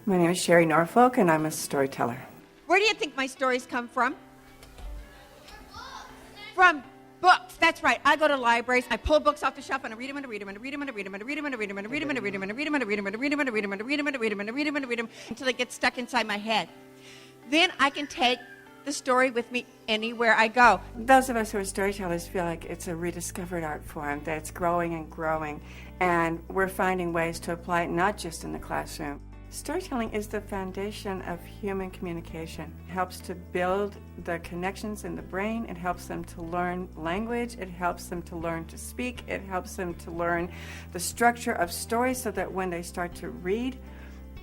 My name is SherryNorfolk, and I'm a storyteller. Where do you think my stories come from? From books. That's right. I go to libraries, I pull books off the shelf, and I read them and I read them and I read them and I read them and I read them and I read them and I read them and I read them and I read them and I read them and I read them and I read them and I read them and I read them and I read them and I read them until they get stuck inside my head. Then I can take the story with me anywhere I go. Those of us who are storytellers feel like it's a rediscovered art form, that it's growing and growing, and we're finding ways to apply it not just in the classroom. Storytelling is the foundation of human communication. It helps to build the connections in the brain. It helps them to learn language. It helps them to learn to speak. It helps them to learn the structure of stories so that when they start to read,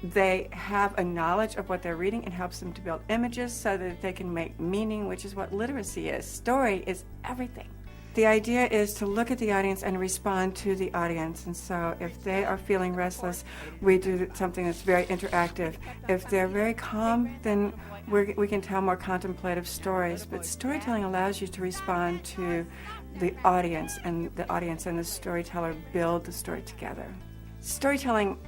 they have a knowledge of what they're reading. It helps them to build images so that they can make meaning, which is what literacy is. Story is everything. The idea is to look at the audience and respond to the audience. And so if they are feeling restless, we do something that's very interactive. If they're very calm, then we can tell more contemplative stories. But storytelling allows you to respond to the audience and the storyteller build the story together. Storytelling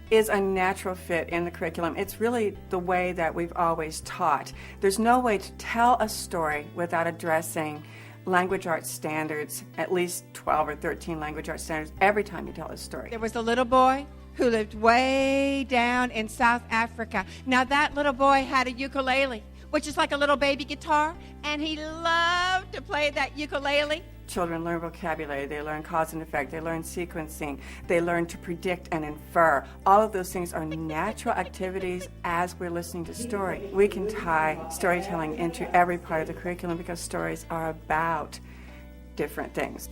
is a natural fit in the curriculum. It's really the way that we've always taught. There's no way to tell a story without addressing language arts standards, at least 12 or 13 language arts standards, every time you tell a story. There was a little boy who lived way down in South Africa. Now that little boy had a ukulele, which is like a little baby guitar, and he loved to play that ukulele. Children learn vocabulary, they learn cause and effect, they learn sequencing, they learn to predict and infer. All of those things are natural activities as we're listening to story. We can tie storytelling into every part of the curriculum because stories are about different things.